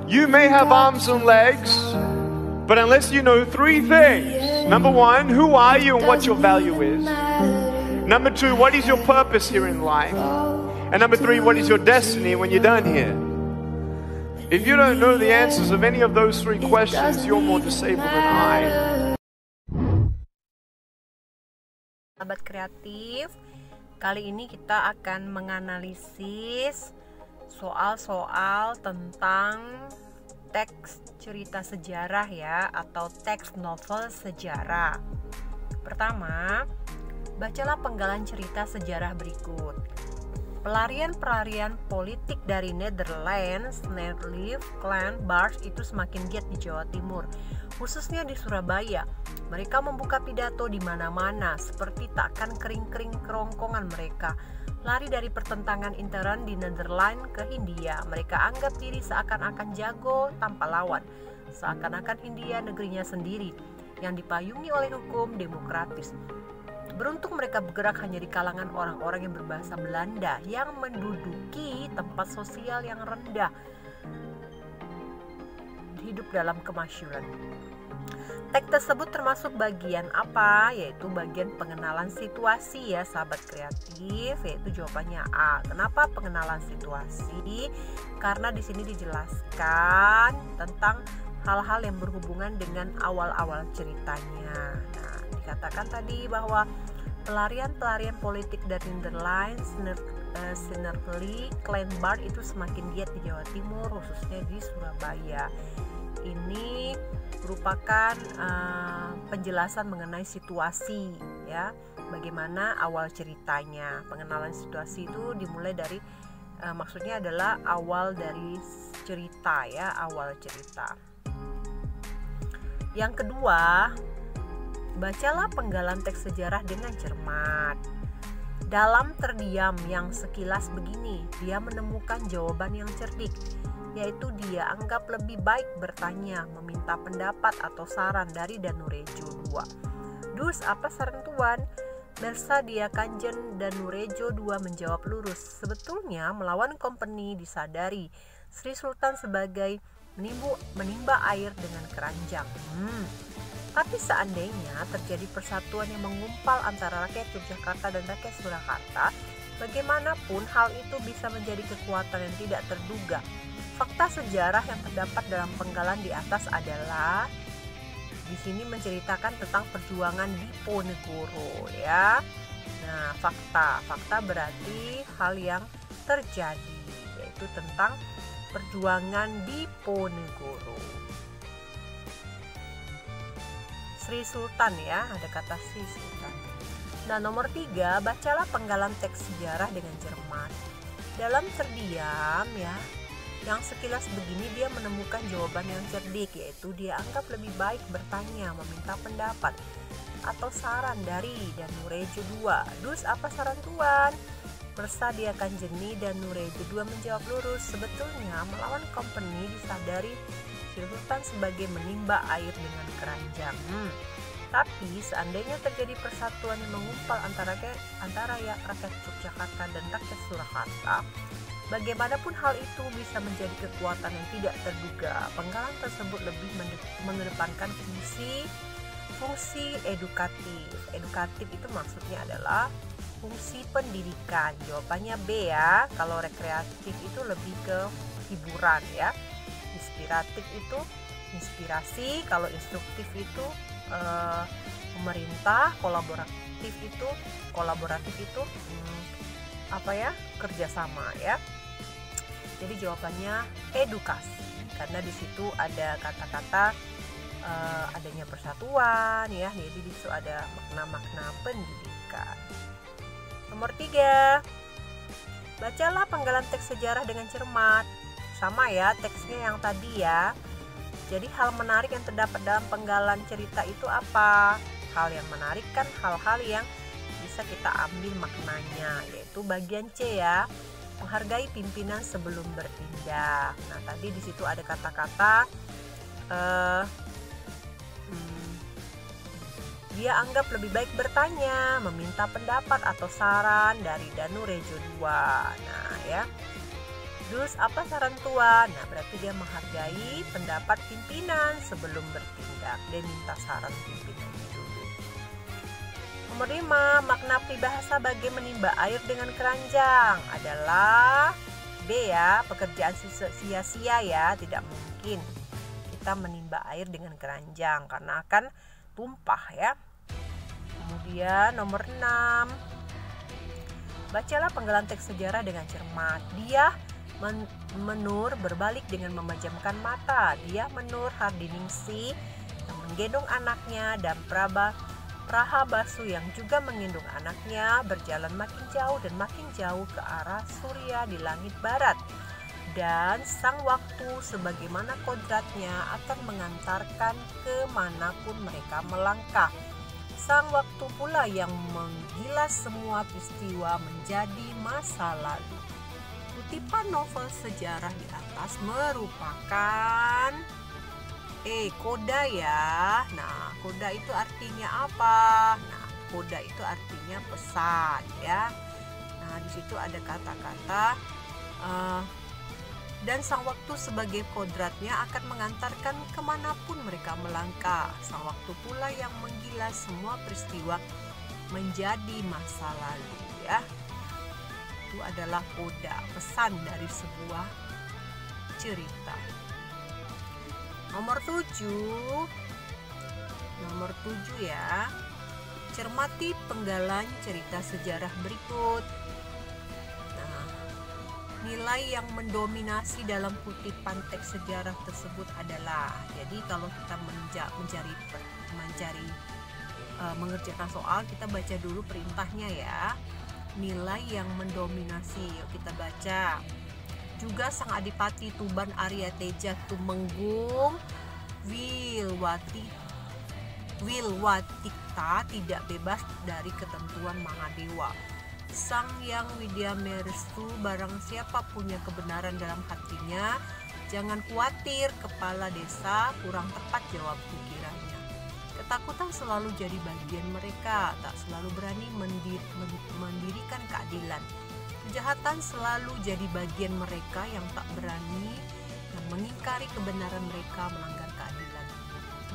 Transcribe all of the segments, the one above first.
You may have arms and legs, but unless you know three things. Number one, who are you and what your value is? Number two, what is your purpose here in life? And number three, what is your destiny when you're done here? If you don't know the answers of any of those three questions, you're more disabled than I. Sahabat kreatif, kali ini kita akan menganalisis soal-soal tentang teks cerita sejarah ya, atau teks novel sejarah. Pertama, bacalah penggalan cerita sejarah berikut. Pelarian-pelarian politik dari Netherlands, Nederland, Clan Bars itu semakin giat di Jawa Timur, khususnya di Surabaya. Mereka membuka pidato di mana-mana, seperti takkan kering-kering kerongkongan mereka. Lari dari pertentangan intern di Netherlands ke Hindia. Mereka anggap diri seakan-akan jago tanpa lawan. Seakan-akan Hindia negerinya sendiri, yang dipayungi oleh hukum demokratis. Beruntung mereka bergerak hanya di kalangan orang-orang yang berbahasa Belanda yang menduduki tempat sosial yang rendah, hidup dalam kemasyhuran. Teks tersebut termasuk bagian apa? Yaitu bagian pengenalan situasi ya sahabat kreatif, yaitu jawabannya A. Kenapa pengenalan situasi? Karena di sini dijelaskan tentang hal-hal yang berhubungan dengan awal-awal ceritanya. Nah, dikatakan tadi bahwa pelarian-pelarian politik dari Netherlands, Sinerpeli, Clan Bart itu semakin giat di Jawa Timur, khususnya di Surabaya. Ini merupakan penjelasan mengenai situasi ya, bagaimana awal ceritanya. Pengenalan situasi itu dimulai dari maksudnya adalah awal dari cerita ya, awal cerita. Yang kedua, bacalah penggalan teks sejarah dengan cermat. Dalam terdiam yang sekilas begini, dia menemukan jawaban yang cerdik, yaitu dia anggap lebih baik bertanya, meminta pendapat atau saran dari Danurejo II. Dus, apa saran tuan? Mersa dia Kanjen Danurejo II menjawab lurus. Sebetulnya melawan company disadari Sri Sultan sebagai menimba air dengan keranjang. Tapi seandainya terjadi persatuan yang menggumpal antara rakyat Yogyakarta dan rakyat Surakarta, bagaimanapun hal itu bisa menjadi kekuatan yang tidak terduga. Fakta sejarah yang terdapat dalam penggalan di atas adalah di sini menceritakan tentang perjuangan Diponegoro ya. Nah, fakta berarti hal yang terjadi, yaitu tentang perjuangan Diponegoro. Sri Sultan ya, ada kata Sri Sultan. Nah, nomor 3, bacalah penggalan teks sejarah dengan cermat. Dalam terdiam ya, yang sekilas begini dia menemukan jawaban yang cerdik, yaitu dia anggap lebih baik bertanya, meminta pendapat atau saran dari Danurejo II. Dus, apa saran tuan? Mersa dia Kanjeni Danurejo II menjawab lurus. Sebetulnya melawan company disadari Sri Sultan sebagai menimba air dengan keranjang. Tapi seandainya terjadi persatuan yang menggumpal antara ya rakyat Yogyakarta dan rakyat Surakarta, bagaimanapun hal itu bisa menjadi kekuatan yang tidak terduga. Penggalan tersebut lebih mengedepankan fungsi edukatif. Edukatif itu maksudnya adalah fungsi pendidikan. Jawabannya B ya. Kalau rekreatif itu lebih ke hiburan ya. Inspiratif itu inspirasi. Kalau instruktif itu pemerintah. Kolaboratif itu kerjasama ya. Jadi jawabannya edukasi, karena di situ ada kata-kata adanya persatuan ya, jadi di situ ada makna-makna pendidikan. Nomor 3, bacalah penggalan teks sejarah dengan cermat. Sama ya teksnya yang tadi ya. Jadi hal menarik yang terdapat dalam penggalan cerita itu apa? Hal yang menarik kan hal-hal yang bisa kita ambil maknanya, yaitu bagian C ya, menghargai pimpinan sebelum bertindak. Nah, tadi di situ ada kata-kata dia anggap lebih baik bertanya, meminta pendapat atau saran dari Danurejo II. Nah, ya. Dus apa saran tua? Nah, berarti dia menghargai pendapat pimpinan sebelum bertindak. Dia minta saran pimpinannya dulu. Nomor 5, makna peribahasa bagi menimba air dengan keranjang adalah B ya, pekerjaan sia-sia ya, tidak mungkin kita menimba air dengan keranjang karena akan tumpah ya. Kemudian nomor 6, bacalah penggalan teks sejarah dengan cermat. Dia Menur berbalik dengan memejamkan mata. Dia Menur Hardiningsih yang menggendong anaknya dan Prahabasu yang juga menggendong anaknya berjalan makin jauh dan makin jauh ke arah Surya di langit barat. Dan sang waktu sebagaimana kodratnya akan mengantarkan kemanapun mereka melangkah. Sang waktu pula yang menggilas semua peristiwa menjadi masa lalu. Kutipan novel sejarah di atas merupakan koda ya. Nah, koda itu artinya apa? Nah, koda itu artinya pesan ya. Nah, di situ ada kata-kata dan sang waktu sebagai kodratnya akan mengantarkan kemanapun mereka melangkah. Sang waktu pula yang menggilas semua peristiwa menjadi masa lalu ya. Itu adalah koda, pesan dari sebuah cerita. Nomor 7 ya. Cermati penggalan cerita sejarah berikut. Nah, nilai yang mendominasi dalam kutipan teks sejarah tersebut adalah, jadi kalau kita mengerjakan soal, kita baca dulu perintahnya ya. Nilai yang mendominasi, yuk kita baca. Juga sang adipati Tuban Arya Teja Tumenggung Wilwatikta tidak bebas dari ketentuan Mahadewa. Sang Yang Widya Merestu, barang siapa punya kebenaran dalam hatinya, jangan khawatir kepala desa, kurang tepat jawab pikirannya. Ketakutan selalu jadi bagian mereka, tak selalu berani mendirikan keadilan. Kejahatan selalu jadi bagian mereka yang tak berani mengingkari kebenaran mereka, melanggar keadilan.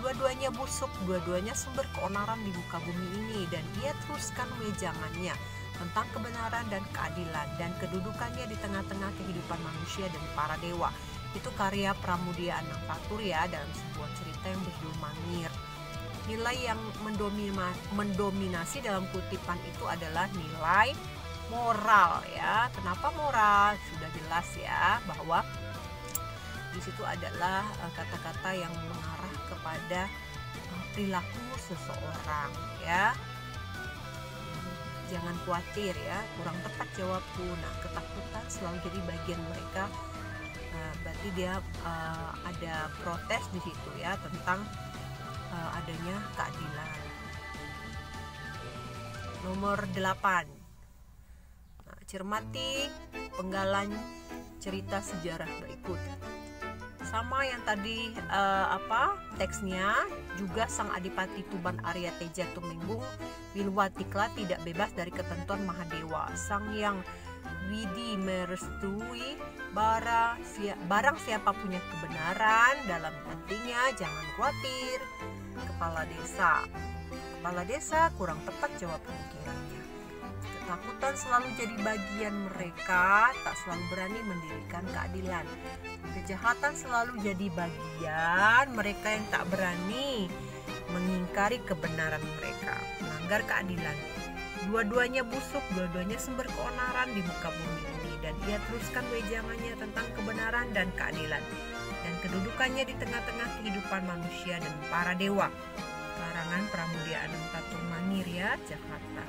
Dua-duanya busuk, dua-duanya sumber keonaran di muka bumi ini, dan ia teruskan wejangannya tentang kebenaran dan keadilan dan kedudukannya di tengah-tengah kehidupan manusia dan para dewa. Itu karya Pramudia Anangpatur ya, dalam sebuah cerita yang berjudul Mangir. Nilai yang mendominasi dalam kutipan itu adalah nilai moral ya. Kenapa moral? Sudah jelas ya, bahwa di situ adalah kata-kata yang mengarah kepada perilaku seseorang ya. Jangan khawatir ya, kurang tepat jawabku. Nah, ketakutan selalu jadi bagian mereka. Berarti dia ada protes di situ ya tentang adanya keadilan. Nomor 8. Nah, cermati penggalan cerita sejarah berikut. Sama yang tadi teksnya, juga sang adipati Tuban Arya Teja Tumenggung Wilwatikla tidak bebas dari ketentuan Mahadewa. Sang Yang Widya merestui, barang siapa punya kebenaran dalam hatinya, jangan khawatir kepala desa kurang tepat jawab pikirannya. Ketakutan selalu jadi bagian mereka, tak selalu berani mendirikan keadilan. Kejahatan selalu jadi bagian mereka yang tak berani mengingkari kebenaran mereka, melanggar keadilan. Dua-duanya busuk, dua-duanya sumber keonaran di muka bumi ini, dan ia teruskan wejangannya tentang kebenaran dan keadilan dan kedudukannya di tengah-tengah kehidupan manusia dan para dewa. Karangan Pramudia Anangpatur Mangir ya, Jakarta.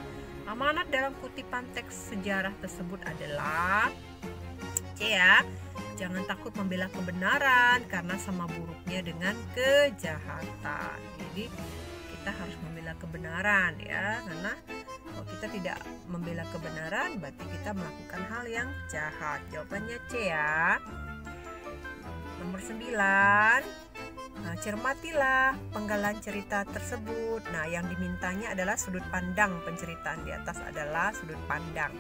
Amanat dalam kutipan teks sejarah tersebut adalah C ya, jangan takut membela kebenaran karena sama buruknya dengan kejahatan. Jadi kita harus membela kebenaran ya, karena kalau kita tidak membela kebenaran berarti kita melakukan hal yang jahat. Jawabannya C ya. Nomor 9. Nah, cermatilah penggalan cerita tersebut. Nah, yang dimintanya adalah sudut pandang penceritaan di atas adalah sudut pandang.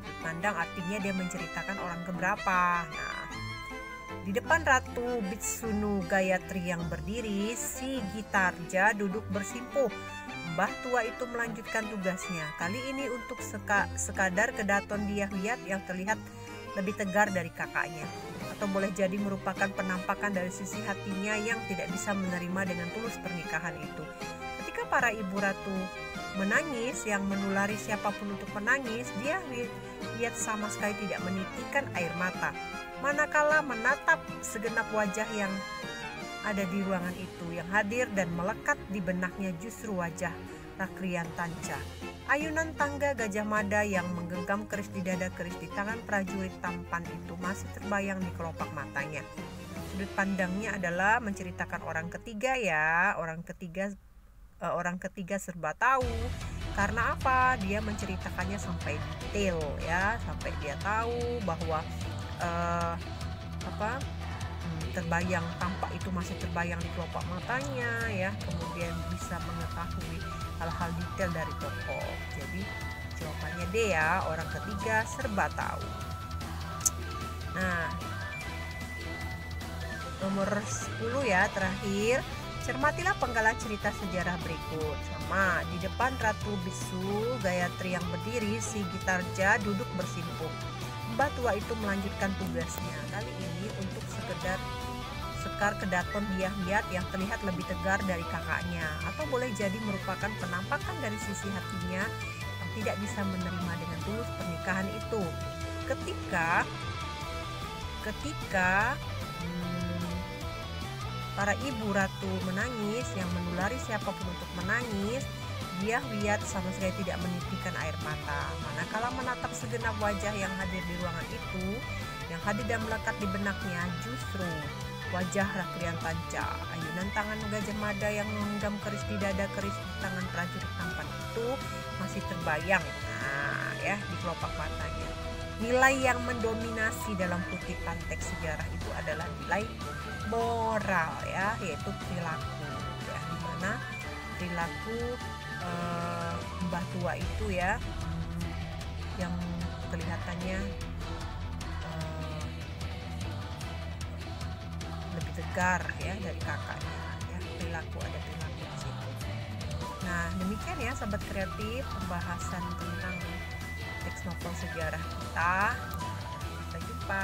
Sudut pandang artinya dia menceritakan orang keberapa. Nah, di depan Ratu Bitsunu Gayatri yang berdiri, si Gitarja duduk bersimpuh. Mbah tua itu melanjutkan tugasnya. Kali ini untuk sekadar kedaton Diyahwiyat yang terlihat lebih tegar dari kakaknya. Atau boleh jadi merupakan penampakan dari sisi hatinya yang tidak bisa menerima dengan tulus pernikahan itu. Ketika para ibu ratu menangis yang menulari siapapun untuk menangis, Diyahwiyat sama sekali tidak menitikkan air mata. Manakala menatap segenap wajah yang ada di ruangan itu, yang hadir dan melekat di benaknya justru wajah Rakriantanca. Ayunan tangga Gajah Mada yang menggenggam keris di dada, keris di tangan prajurit tampan itu masih terbayang di kelopak matanya. Sudut pandangnya adalah menceritakan orang ketiga ya, orang ketiga serba tahu. Karena apa? Dia menceritakannya sampai detail ya, sampai dia tahu bahwa terbayang, tampak itu masih terbayang di kelopak matanya ya, kemudian bisa mengetahui hal-hal detail dari tokoh. Jadi jawabannya D ya, orang ketiga serba tahu. Nah, nomor 10 ya, terakhir, cermatilah penggalan cerita sejarah berikut. Sama, di depan Ratu Bisu Gayatri yang berdiri, si Gitarja duduk bersimpuh. Mbah tua itu melanjutkan tugasnya, kali ini untuk sekar kedaton Diyahwiyat yang terlihat lebih tegar dari kakaknya, atau boleh jadi merupakan penampakan dari sisi hatinya yang tidak bisa menerima dengan tulus pernikahan itu. Ketika para ibu ratu menangis yang menulari siapapun untuk menangis, Diyahwiyat sama sekali tidak menitikkan air mata. Manakala menatap segenap wajah yang hadir di ruangan itu, yang hadir dan melekat di benaknya justru wajah Rakriantanca. Ayunan tangan Gajah Mada yang menggenggam keris di dada, keris di tangan prajurit tampan itu masih terbayang ya di kelopak matanya. Nilai yang mendominasi dalam kutipan teks sejarah itu adalah nilai moral ya, yaitu perilaku ya, dimana perilaku mbah tua itu ya yang kelihatannya lebih tegar ya dari kakaknya ya, perilaku ada perilaku di situ. Nah, demikian ya sahabat kreatif pembahasan tentang teks novel sejarah kita. Sampai jumpa.